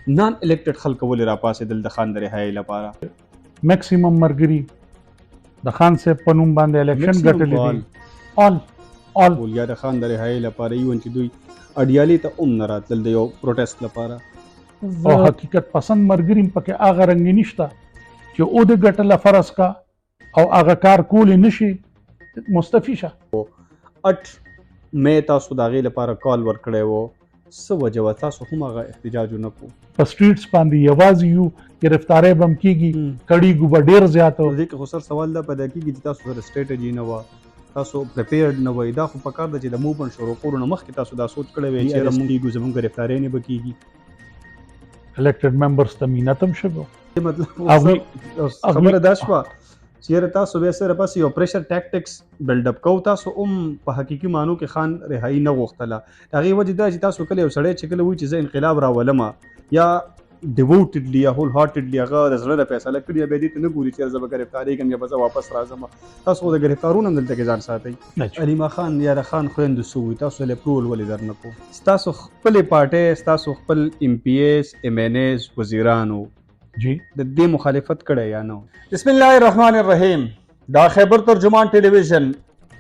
نان الیکټډ خلک ولې راپاسېدل د خان د رهایۍ لپاره؟ میکسیمم مرګري د خان صاحب په نوم باندې الیکشن ګټلی دی. آل یا د خان د رهایۍ لپاره ایون چې دوی اډیالي ته هم نه راتلل د یو پروټیسټ لپاره. او حقیقت پسند مرګري پکې هغه رنګ نشته چې او د ګټله فرض کا او هغه کار کولی نشي مستفي شه. 8 مې تاسو د هغې لپاره کال ورکړی و، څه وجه وه تاسو هم هغه احتجاج ونه کړو؟ په سټریټس باندې یوازې یو، ګرفتاری به هم کېږي، کړېږو به ډېر زیات. دې کې خو سر سوال دا پیدا کېږي چې تاسو سره سټریټجي نه وه، تاسو پریپیرډ نه وئ. دا خو پکار ده چې د موومنټ شروع کولو نه مخکې تاسو دا سوچ کړی وی چې یاره موږ کېږو، زموږ ګرفتاری نه به کېږي. الیکټډ ممبرز ته مینت هم شوی. مطلب خبره دا شوه چې یاره تاسو بیا سره پس یو پریشر ټیکټکس بلډ اپ کوو. تاسو هم په حقیقي معنو کې خان رهایي نه غوښتله. د هغې وجې دا چې تاسو کله یو سړی چې کله وایي چې زه انقلاب راولمه، یا ډیووټډلی یا هول هارټډلی هغه د زړه نه فیصله کړې، یا بیا دې ته نه ګوري چې زه به ګرفتارېږم یا به زه واپس راځم. تاسو خو د ګرفتارونو هم دلته کې ځان ساتئ. علیما خان یا د خان خویندو څه وایي؟ تاسو له اپروول ولې درنه کړو؟ ستاسو خپلې پارټۍ، ستاسو خپل ایم پی ایز، ایم این ایز، وزیرانو جی د دې مخالفت کړی یا نه؟ بسم الله الرحمن الرحیم. دا خیبر ترجمان ټلویزیون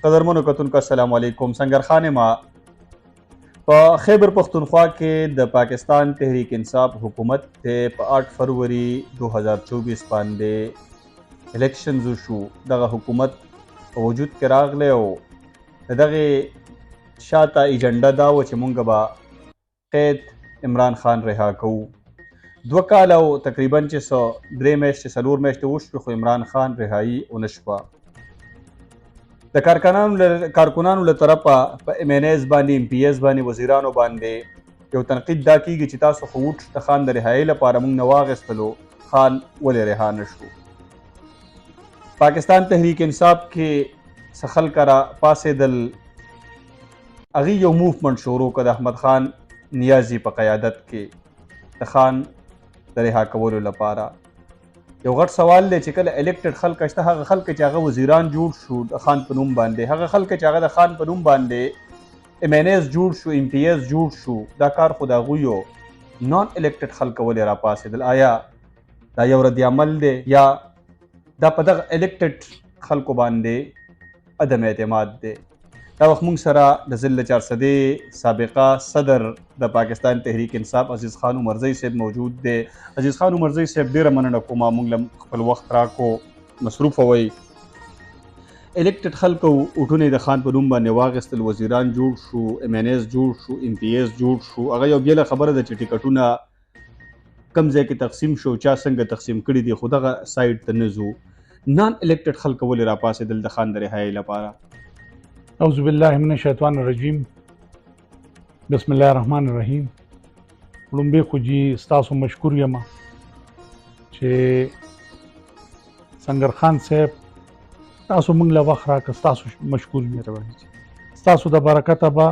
قدرمنو کتونکو السلام علیکم. سنگر خان ما په خیبر پختونخوا کې د پاکستان تحریک انصاف حکومت ته په 8 فروری 2024 باندې الیکشنز شو. دغه حکومت په وجود کې راغلی او دغه شاته ایجنډا دا و چې مونږ به قید عمران خان رها کوو. 2 کاله او تقریبا چې 3 میاشتې 4 میاشتې وشوې خو عمران خان رهایي ونه شوه. د کارکنانو له طرفه په ایم این ایز باندې، ایم پی ایز باندې، وزیرانو باندې یو تنقید دا کېږي چې تاسو خو ووټ د خان د رهایۍ لپاره موږ نه واخیستلو، خان ولې رها نه شو؟ پاکستان تحریک انصاف کې څه خلک را پاڅېدل، هغې یو موومنټ شروع کړ د احمد خان نیازي په قیادت کې د خان د رها کولو لپاره. یو غټ سوال دی چې کله الیکټډ خلک شته، هغه خلک چې هغه وزیران جوړ شو د خان په نوم باندې، هغه خلک چې هغه د خان په نوم باندې ایم این ایز جوړ شو، ایم پی ایز جوړ شو، دا کار خو د هغوی یو نان الیکټډ خلک ولې راپاڅېدل؟ آیا دا یو رد عمل دی یا دا په دغه الیکټډ خلکو باندې عدم اعتماد دی؟ دا وخت موږ سره د ضلع 400 سابقه صدر د پاکستان تحریک انصاف عزیز خان عمرزی صاحب موجود دی. عزیز خان عمرزی صاحب ډیره مننه کوم، موږ له خپل وخت راکو، مصروف وئ. الیکټډ خلکو ووټونه د خان په نوم باندې واخیستل، وزیران جوړ شو، ایم این ایز جوړ شو، ایم پی ایز جوړ شو. هغه یو بیله خبره ده چې ټکټونه کم ځای کې تقسیم شو، چا څنګه تقسیم کړي دي، خو دغه سایډ ته نه ځو. نان الیکټډ خلک ولې راپاڅېدل د خان د رهایۍ لپاره؟ اعوذ بالله من الشیطان الرجیم، بسم الله الرحمن الرحیم. لومبې خو جی ستاسو مشکور یم چې سنگر خان صاحب تاسو موږ له وخت راکړه، ستاسو مشکور یم. ستاسو د برکته به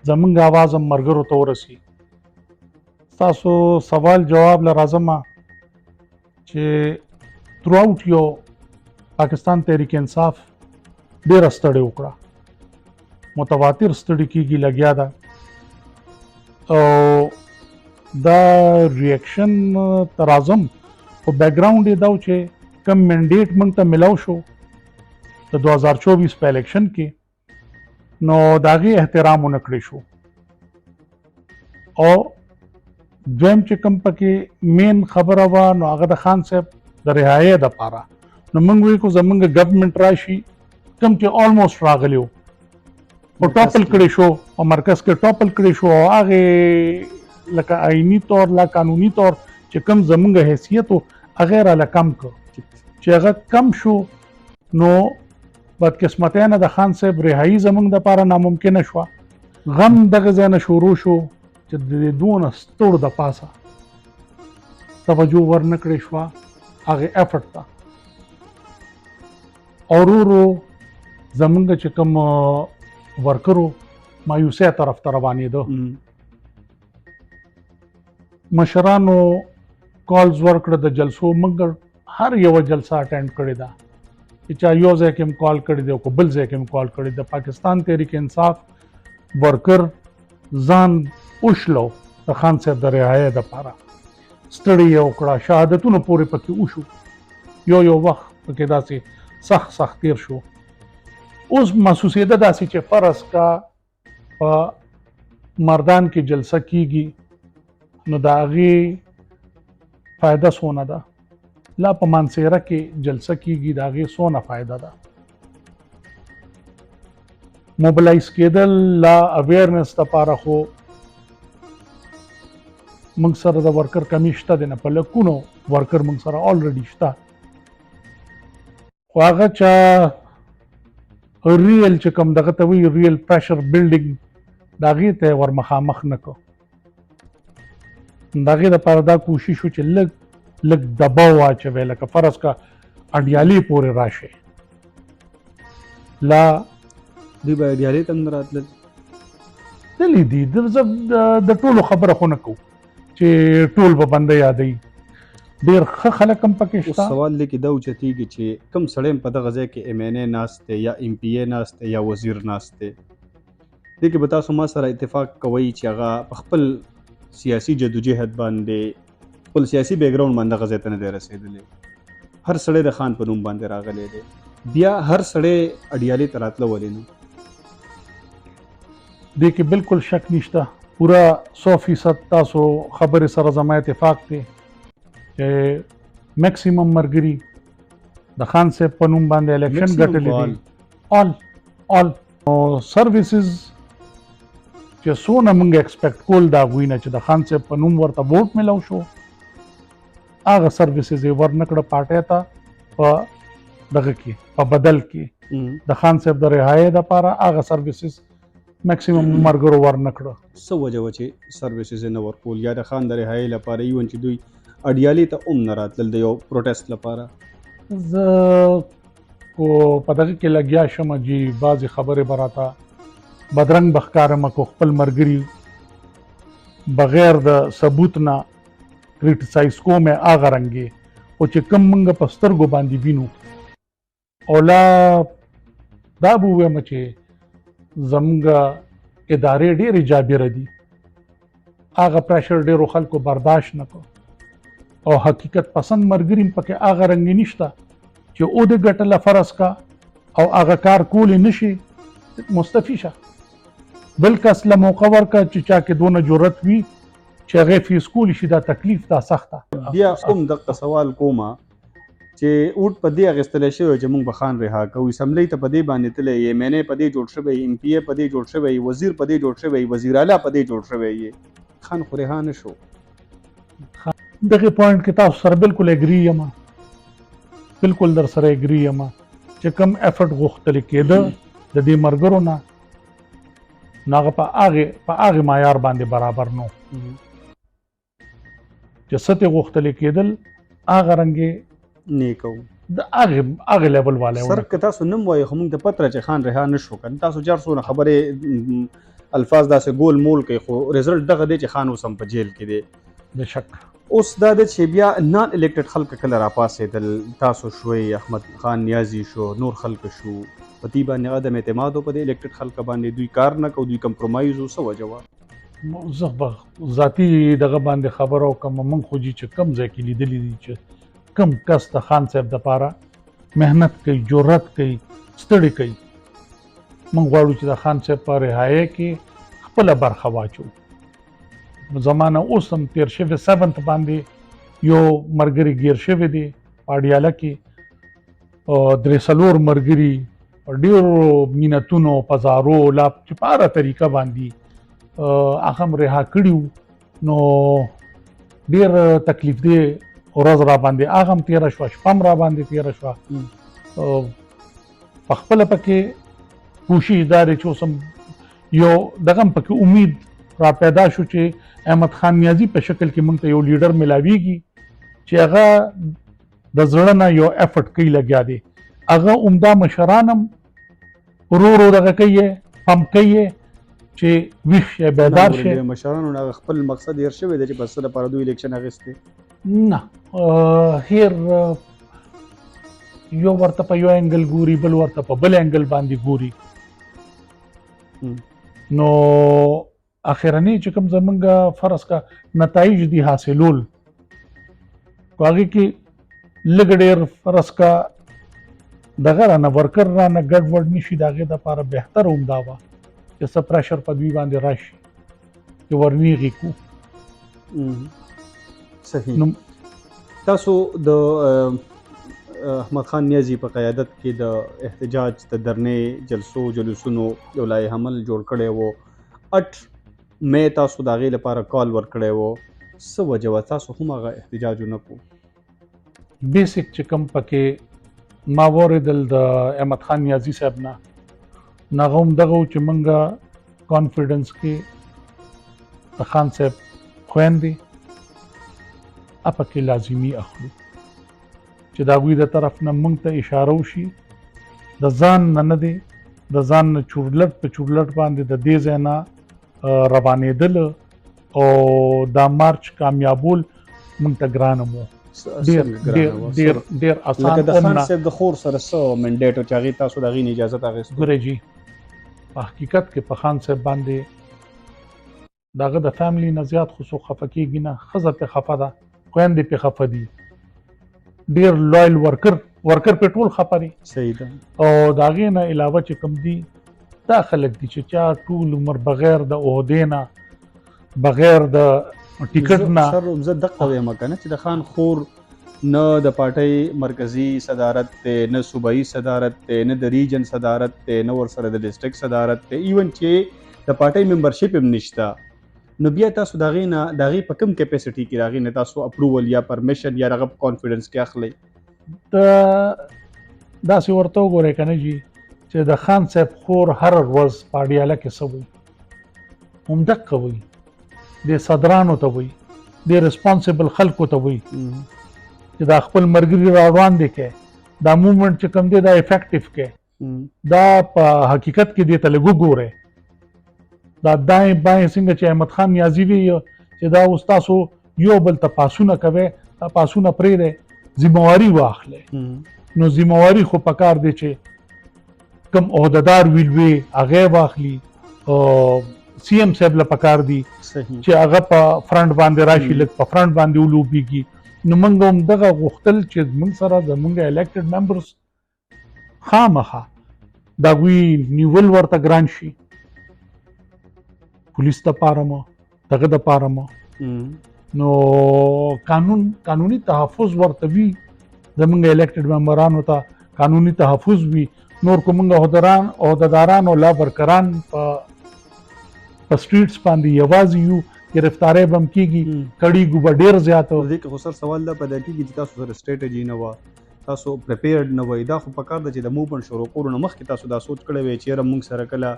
زموږ اواز هم ملګرو ته ورسي. ستاسو سوال جواب له راځم چې تھرو آوټ یو پاکستان تحریک انصاف ډېره ستړې وکړه، متواتر ستړي کېږي لګیا ده. او دا ریاکشن ته راځم خو بیکګراؤنډ یې دا و چې کم منډیټ موږ ته ملاو شو د 2024 په الیکشن کې، نو د هغې احترام ونه کړی شو. او دویم چې کوم پکې مین خبره وه نو هغه د خان صاحب د رهایۍ دپاره، نو موږ وایو خو زموږ ګورنمنټ راشي کوم چې آلموسټ راغلی و او ټاپل کړی شو او مرکز کې ټاپل کړی شو، او هغې لکه آئیني طور لا قانوني طور چې کوم زموږ حیثیت و هغې راله کم کړ. چې هغه کم شو نو بدقسمتیانه د خان صاحب رهایي زموږ دپاره ناممکنه شوه. غم دغه ځای نه شروع شو چې د دونه ستړو د پاسه توجه ورنه کړې شوه هغې ایفرټ ته. او ورو ورو زمونږ چې کوم ورکرو مایوسۍ طرف ته روانېده. مشرانو کالز ورکړه د جلسو، موږ هر یوه جلسه اټینډ کړې ده چې چا یو ځای کې هم کال کړی دی او که بل ځای کې هم کال کړی د پاکستان تحریک انصاف ورکر ځان وشلو د خان صاحب د رهایۍ دپاره. ستړي یې وکړه، شهادتونه پورې پکې وشو، یو وخت پکې داسې سخت تیر شو. اوس محسوسېده داسې چې فرض کا په مردان کې جلسه کیږي نو د هغې فایده څونه ده، لا په مانسهره کې جلسه کیږي د هغې څونه فایده ده. موبلایز کېدل لا اویرنس دپاره خو موږ سره د ورکر کمی شته دی نه، په لکونو ورکر موږ سره آلریډي شته، خو هغه چا ریل چې کوم دغه ته وایي ریل پریشر بلډینګ د هغې ته یې ور مخامخ نه کړو. د هغې دپاره دا کوشش و چې لږ دباو واچوي، لکه فرض کا اډیالې پورې راشي. لا دوی به اډیالې ته هم نه راتلل. تللی دي د ټولو خبره خو نه کوو چې ټول به بنده یادوي، ډېر ښه خلک هم پکې اوس شته. سوال دی کې دا اوچتېږي چې کوم سړی هم په دغه ځای کې MNA ناست دی یا MPA ناست دی یا وزیر ناست دی، دې کې به تاسو ما سره اتفاق کوئ چې هغه په خپل سیاسي جدوجهد باندې خپل سیاسي بیک ګراوند باندې دغه ځای ته نه دی رسېدلی. هر سړی د خان په نوم باندې راغلی دی، بیا هر سړی اډیالې ته راتله ولې نه؟ دې کې بالکل شک نشته، پوره 100% تاسو خبرې سره زما اتفاق دی چې میکسیمم ملګري د خان صاحب په نوم باندې الیکشن ګټلی دي. آل سروسز چې څونه موږ ایکسپیکټ کول د هغوی نه چې د خان صاحب په نوم ورته ووټ میلاو شو، هغه سروسز یې ورنکړه پارټۍ ته په دغه کې په بدل کې د خان صاحب د رهایۍ دپاره هغه سروسز میکسیمم ملګرو ورنکړه. څه وجه وه چې سروسز یې نه ورکول، یا د خان د رهایۍ لپاره ایون چې دوی اډیالې ته هم نه راتلل د یو پروټیسټ لپاره؟ زه خو په دغه کې لګیا شم چې بعضې خبرې به راته بدرنګ به ښکارمه، کو خپل ملګري بغیر د ثبوت نه کریټیسایز کوم یې هغه رنګې، خو چې کوم موږ په سترګو باندې وینو، او لا دا به ووایم چې زموږ ادارې ډېرې جابره دي، هغه پریشر ډېرو خلکو برداشت نه کړو، او حقیقت پسند ملګري هم پکې هغه رنګې نشته چې او د ګټله فرض کا او هغه کار کولی نشي، مستفي شه، بل کس له موقع ورکړه چې چا کې دونه جرأت وي چې هغې فیس کولی شي. دا تکلیف دا سخته. بیا هم دغه سوال کومه چې اوټ په دې اخیستلی شوی چې موږ به خان رها کوو، اسمبلۍ ته په دې باندې تللی، MNA په دې جوړ شوی، MPA په دې جوړ شوی، وزیر په دې جوړ شوی، وزیر اعلی په دې جوړ شوی، خان خو رها نه شو. دغه پوینټ کې تاسو سره بالکل اګري یم، بالکل در سره اګري یم چې کم افرټ غوښتل کېده د دې ملګرو نه، هغه په هغې معیار باندې برابر نو چې څه ترې غوښتل کېدل هغه رنګې نه کوو د هغې لیول والی سر که تاسو نوم وایو خو موږ ته پته چې خان رها نه شو، که تاسو جار څونه خبرې الفاظ داسې ګول مول کوي، خو رزلټ دغه دی چې خان اوس هم په جیل کې دی. بېشک اوس دا ده چې بیا نان الیکټډ خلک کله راپاڅېدل، تاسو شوئ، احمد خان نیازي شو، نور خلک شو، په دې باندې عدم اعتماد و په دې الیکټډ خلک باندې، دوی کار نه کوو، دوی کمپرومایز و، څه وجه وه؟ زه به ذاتي دغه باندې خبره وکړم، موږ خو چې کوم ځای کې لیدلي دي چې کوم کس د خان صاحب دپاره محنت کوي، جرأت کوي، ستړي کوي، موږ غواړو چې د خان صاحب په رهایۍ کې خپله برخه واچو. زمانه اوس هم تیر شوی 7 باندې یو ملګري ګیر شوی دی په اډیاله کې، 3-4 ملګري په ډېرو مینتونو په زارو لا چې په هره طریقه باندې هغه هم رها کړي وو، نو ډېر تکلیف دی ورځ را باندې هغه هم تېره شوه، شپه هم را باندې تېره شوه. په خپله پکې کوشش دا دی چې اوس هم یو دغه هم پکې امید را پیدا شو چې احمد خان نیازي په شکل کې موږ ته یو لیډر ملاویږي چې هغه د زړه نه یو افرټ کوي، لګیا دی، هغه عمده مشران هم ورو ورو دغه کوي، پمپ کوي چې ویښ شي، بیدار شي. مشرانو نه خپل مقصد هېر شوی دی چې په څه لپاره دوی الیکشن اخیستی؟ نه، هېر یو ورته په یو انګل ګوري، بل ورته په بل انګل باندې ګوري. نو اخرنی چې کوم زمونږ فرض کا نتایج دي حاصلول، خو هغې کې لږ ډېر فرض کا دغه رانه ورکر رانه ګډ وډ نه شي، د هغې دپاره بهتره هم دا وه چې څه پریشر په دوی باندې راشي چې ورنیغې کړو. صحیح. تاسو د احمد خان نیازي په قیادت کې د احتجاج د درنې جلسو جلوسونو یو لایحه عمل جوړ کړی و. 8 مې تاسو د هغې لپاره کال ورکړی و. څه وجه وه تاسو هم هغه احتجاج ونه کړو؟ بیسک چې کوم پکې ما واورېدل د احمد خان نیازي صاحب نه، نو هغه هم دغه و چې موږ کانفیډنس کې د خان صاحب خویندې پکې لازمي اخلو چې د هغوی د طرف نه موږ ته اشاره وشي، د ځان نه دی، د ځان نه چورلټ په چورلټ باندې د دې ځای نه روانېدل او دا مارچ کامیابول موږ ته ګرانه مو. ډېر اسان لکه د خان صاحب د خور سره څه منډیټ و چې هغې تاسو د هغې نه اجازت اخیستو؟ ګورئ جي په حقیقت کې په خان صاحب باندې د هغه د فیملي نه زیات خو څوک خفه کېږي نه، ښځه پې خفه ده، خویندې پې خفه دي، ډېر لویل ورکر پې ټول خفه دي. صحیح ده. او د هغې نه علاوه چې کوم دي دا خلک دي چې چا ټول عمر بغیر د عهدې نه، بغیر د ټیکټ نه. زه دقه وایم که نه چې د خان خور نه د پارټۍ مرکزي صدارت دی، نه صوبایي صدارت دی، نه د ریجن صدارت دی، نه ورسره د ډسټرکټ صدارت دی، ایون چې د پارټۍ ممبرشپ هم نشته. نو بیا تاسو د هغې نه د هغې په کوم کیپیسټي کې د هغې نه تاسو اپروول یا پرمیشن یا هغه په کانفیډنس کې اخلئ؟ داسې ورته وګورئ که نه جي چې د خان صاحب خور هر ورځ په اډیاله کې څه وایي، همدقه وایي، د صدرانو ته وایي، د ریسپانسبل خلکو ته وایي چې دا خپل ملګري را وړاندې کړئ، دا موومنټ چې کوم دی دا افیکټیو کړئ، دا په حقیقت کې دې ته لږ وګورئ. دا دایې بایې څنګه چې احمد خان نیازي وي چې دا اوس تاسو یو بل ته پاسونه کوئ، دا پاسونه پرېږدئ، ذمهواري واخلئ. نو ذمهواري خو پکار دی چې کوم عهدهدار وي هغه واخلي، سی ایم صاحب له پکار دی چې هغه په فرنټ باندې راشي، لږ په فرنټ باندې ولوبېږي. نو موږ هم دغه غوښتل چې موږ سره زموږ الیکټډ ممبرز خامخا د هغوی نیول ورته ګران شي، پولیس دپاره مو دغه دپاره مو. نو قانوني تحفظ ورته وي، زموږ الیکټډ ممبرانو ته قانوني تحفظ وي. نور که موږ عهدهداران او لا ورکران په سټریټس باندې یوازې یو، گرفتاری به هم کېږي، کړېږو به ډېر زیات. دې کې خو سر سوال دا پیدا کېږي چې تاسو سره سټریټجي نه وه، تاسو پریپیرډ نه وئ. دا خو پکار ده چې د موومنټ شروع کولو نه مخکې تاسو دا سوچ کړی وی چې یاره موږ سره کله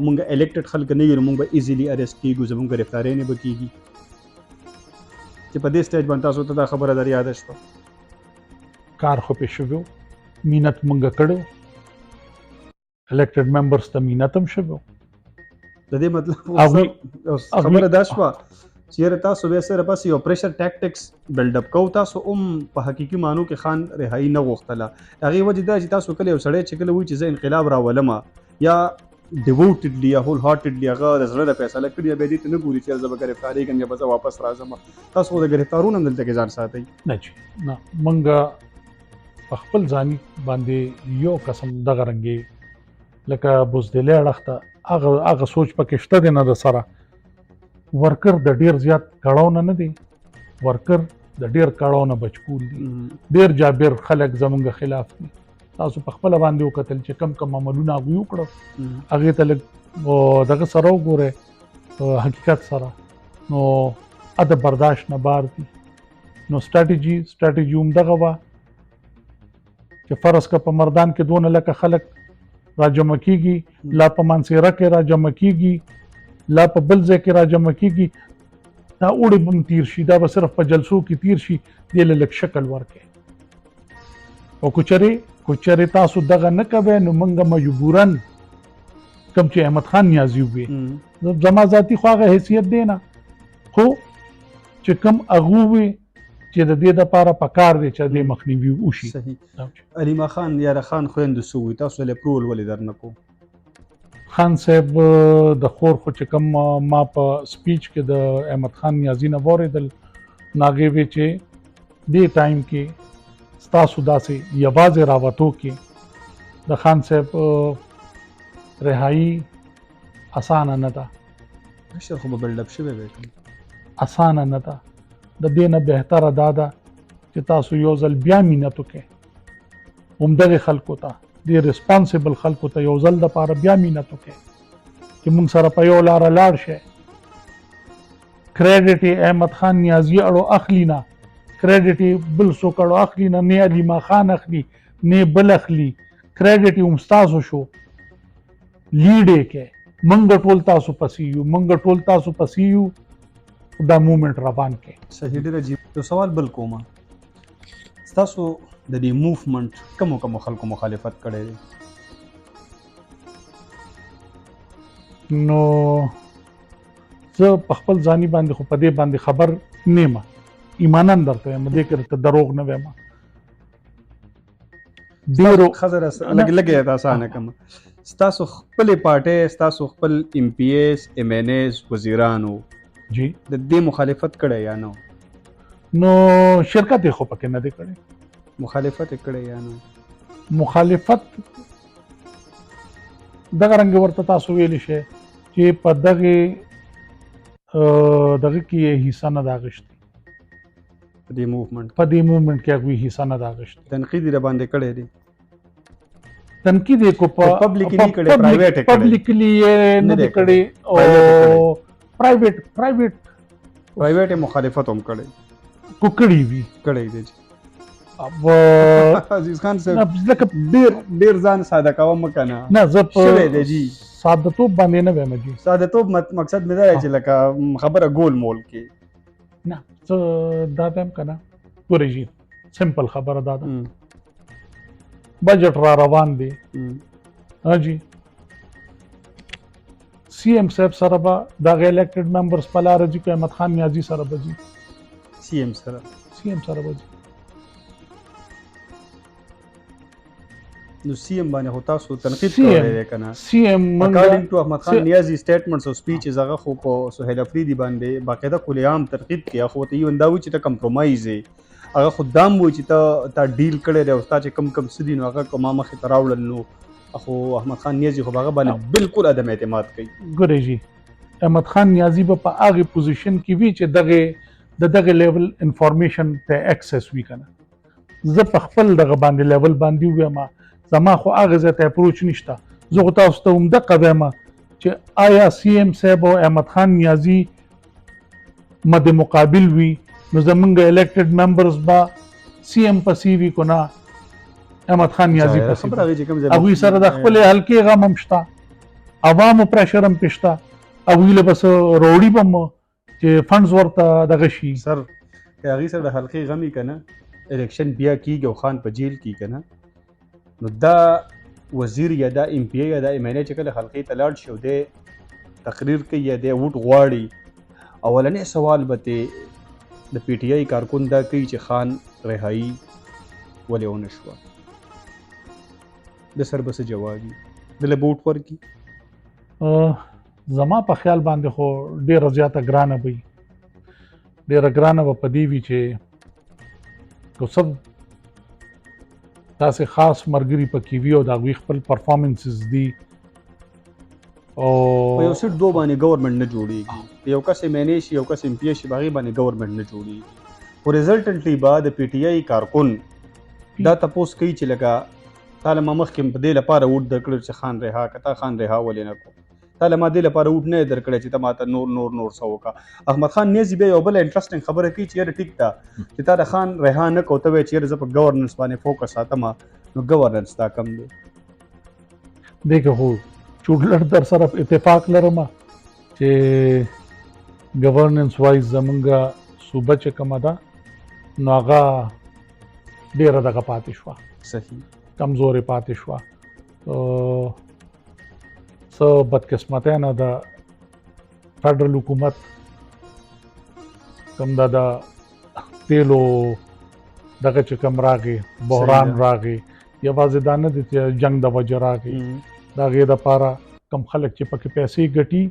موږ الیکټډ خلک نه یو، موږ به ایزیلی اریسټ کېږو، زموږ ګرفتاری نه به کېږي. چې په دې سټیج باندې تاسو ته دا خبره در یاده شوه؟ کار خو پې شوی و، مینت موږ کړی، الیکټډ ممبرز ته مینت هم شوی و. د دې مطلب خبره دا شوه چې یاره تاسو بیا سره بس یو پریشر ټیکټکس بلډ اپ کوو. تاسو هم په حقیقي معنو کې خان رهایي نه غوښتله. هغې وجې دا چې تاسو کله یو سړی چې کله وایي چې زه انقلاب راولمه، یا ډیووټډلی یا هول هارټډلی هغه د زړه نه فیصله کړې، بیا دې ته نه ګوري چې زه به ګرفتارېږم یا به زه واپس راځم. تاسو خو د ګرفتارونو هم دلته کې ځان ساتئ. نه جي نه، موږ په خپل ځاني باندې یو قسم دغه رنګې لکه بزدلۍ اړخ ته هغه سوچ پکې شته دی نه د سره. ورکر د ډېر زیات کړاو نه دی، ورکر د ډېر کړاو نه بچکول دي، ډېر جابر خلک زموږ خلاف دي. تاسو په خپله باندې وکتل چې کم عملونه هغوی وکړل، هغې ته لږ دغه سره وګورئ حقیقت سره، نو ادب برداشت نه بار دي. نو سټراټیجي هم دغه وه چې فرض که په مردان کې دونه لکه خلک راجمع کېږي، لا په منصیره کې راجمع کېږي، لا په بل ځای کې راجمع کېږي، دا اوړي به هم تیر شي، دا به صرف په جلسو کې تیر شي، دې له لږ شکل ورکړئ. او که چېرې تاسو دغه نه کوئ نو موږ مجبوراً کوم چې احمد خان نیازي وي، زما ذاتي خو هغه حیثیت دی نه، خو چې کوم هغه وي چې د دې دپاره پکار دی چې د مخنیوي وشي. صحیح. علیما خان یاره خان خویندو څه وایي؟ تاسو له اپروول ولې در نه کوو؟ خان صاحب د خور خو چې کوم ما په سپیچ کې د احمد خان نیازي نه واورېدل، نو هغې وی چې دې ټایم کې ستاسو داسې یوازې راوتو کې د خان صاحب رهایی اسانه نه ده، مشر خو به بلډ اپ شوی وی. اسانه نه ده. د دې نه بهتره دا ده چې تاسو یو ځل بیا مینت وکړئ، همدغې خلکو ته، دې ریسپانسبل خلکو ته یو ځل دپاره بیا مینت وکړئ چې موږ سره په یو لاره لاړ شئ. کریډټ یې احمد خان نیازي اړو اخلي نه، کریډټ یې بل څوک اړو اخلي نه، نه علیما خان اخلي نه بل اخلي، کریډټ یې هم ستاسو شو. لیډ یې کې منګ ټول تاسو پسې یو، منګ ټول تاسو پسې یو، دا مومنټ روان کې. صحیح، ډېر عجیب. یو سوال بل کومه، ستاسو د دې موومنټ کومو خلکو مخالفت کړی دی؟ نو زه په خپل ځاني باندې خو په دې باندې خبر نه یم، ایماناً درته وایم، دې کې درته دروغ نه وایم. ډېرو خزر لګې اسانه کوم، ستاسو خپلې پارټۍ، ستاسو خپل ایم پی ایس، ایم این ایس، وزیرانو جی د دې مخالفت کړی یا نه؟ نو شرکت یې خو پکې نه دی کړی. مخالفت یې کړی یا نه؟ مخالفت دغه رنګ ورته تاسو ویلی شئ چې په دغې کې یې حصه نه ده اخیستې، په دې موومنټ په دې موومنټ کې هغوی حصه نه ده اخیستې. تنقید یې راباندې کړی دی؟ تنقید یې کو په پبلکلی نه کړی، پرایویټ یې کړی. پبلکلی یې نه دی کړی او پرایویټ یې مخالفت هم کړی، کو کړی وي کړی دی. अब عزیز خان صاحب ډېر ځان ساده کوه مه کنه. نه زه شوی دی جی، سادهتوب باندې نه وایم جی. سادهتوب مقصد مې دا دی چې لکه خبره ګول مول کې نه، زه دا وایم که نه، ګورئ جي سمپل خبره دا ده، بجټ را روان دی جی، سی ایم صاحب سره به دغه الیکټډ ممبرز په لاره ځي، که احمد خان نیازي سره به ځي، سی ایم سره به ځي. نو سی ایم باندې خو تاسو تنقید کړی دی که نه؟ سی ایم اکارډینګ ټو احمد خان نیازي سټیټمنټس او سپیچز هغه خو په سهیل افریدي باندې باقاعده کل عام تنقید کوي. هغه خو ته ایون دا وایي چې ته کمپرومایز یې، هغه خو دا هم وایي چې تا ډیل کړی دی او ستا چې کم څه دي نو هغه که ما مخې ته راوړل نو خو احمد خان نیازي خو په هغه باندې بالکل عدم اعتماد کوي. ګورئ جي، احمد خان نیازي به په هغې پوزیشن کې وي چې دغه لیول انفارمیشن ته اکسس وي که نه. زه په خپل دغه باندې لیول باندې ووایم، زما خو هغه ځای ته اپروچ نشته. زه خو تاسو ته همدغه وایم چې آیا سی ایم صاحب او احمد خان نیازي مد مقابل وي نو زمونږ الیکټډ ممبرز به سی ایم پسې وي که نه احمد خان نیازي پسې. هغوی سره د خپلې حلقې غم هم شته، عوامو پریشر هم پې شته، هغوی له بس روړي به هم چې فنډز ورته دغه شي. سر که هغوی سره د حلقې غم وي که نه، الیکشن بیا کېږي او خان په جیل کېږي که نه، نو دا وزیر یا دا ایم پی ای یا دا ایم این ای چې کله حلقې ته لاړ شي او دی تقریر کوي یا دی ووټ غواړي، اولنی سوال به ترې د پی ټي آی کارکون دا کوي چې خان رهایی ولې ونه شوه، د سر به څه جواب وي، دله به ووټ ورکړي؟ زما په خیال باندې خو ډېره زیاته ګرانه به وي، ډېره ګرانه به په دې وي چې که څه داسې خاص ملګري پکې وي او د هغوی خپل پرفارمنسز دي او په یو سیټ دو باندې ګورنمنټ نه جوړېږي، یو کس ایم این ای شي یو کس ایم پی ای شي، په هغې باندې ګورنمنټ نه جوړېږي. خو ریزلټنټلی به د پی ټي آی کارکن دا تپوس کوي چې لکه تا له ما مخکې په دې لپاره ووټ درکړی چې خان رها که تا خان رها ولې نه کړو، تا له ما دې لپاره ووټ نه یې درکړی چې ته ماته نور څه وکړه. احمد خان نیازي بیا یو بله انټرسټنګ خبره کوي چې یاره ټیک ده چې تا د خان رها نه کو، ته وایې چې یاره زه په ګورننس باندې فوکس ساتم، نو ګورننس دا کم دی. دی که خو چوډلر در سره اتفاق لرم چې ګورننس وایز زمونږ صوبه چې کومه ده نو هغه ډېره دغه پاتې شوه، صحیح کمزورې پاتې شوه. څه بدقسمتۍ نه د فیډرل حکومت کوم د تیلو دغه چې کوم راغی بحران راغی، یوازې دا نه دی چې جنګ د وجې راغی، د هغې دپاره کوم خلک چې پکې پیسې ګټي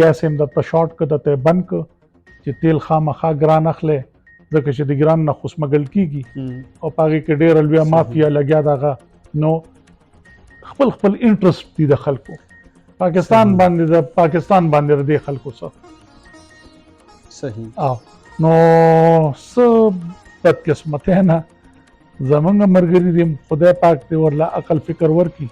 ګیس هم درته شارټ که درته یې بند که چې تیل خامخا ګران اخلی ځکه چې د ګران نه خوسمګل کیږي مم. او پاغې کې ډېر لویه صحیح. مافیا لګیا دغه نو خپل انټرست دي د خلکو پاکستان صحیح. باندې د پاکستان باندې د خلکو څه صحیح. او نو څه بدقسمتۍ نه زمونږ ملګري دي خدای پاک دې ورله عقل فکر ورکړي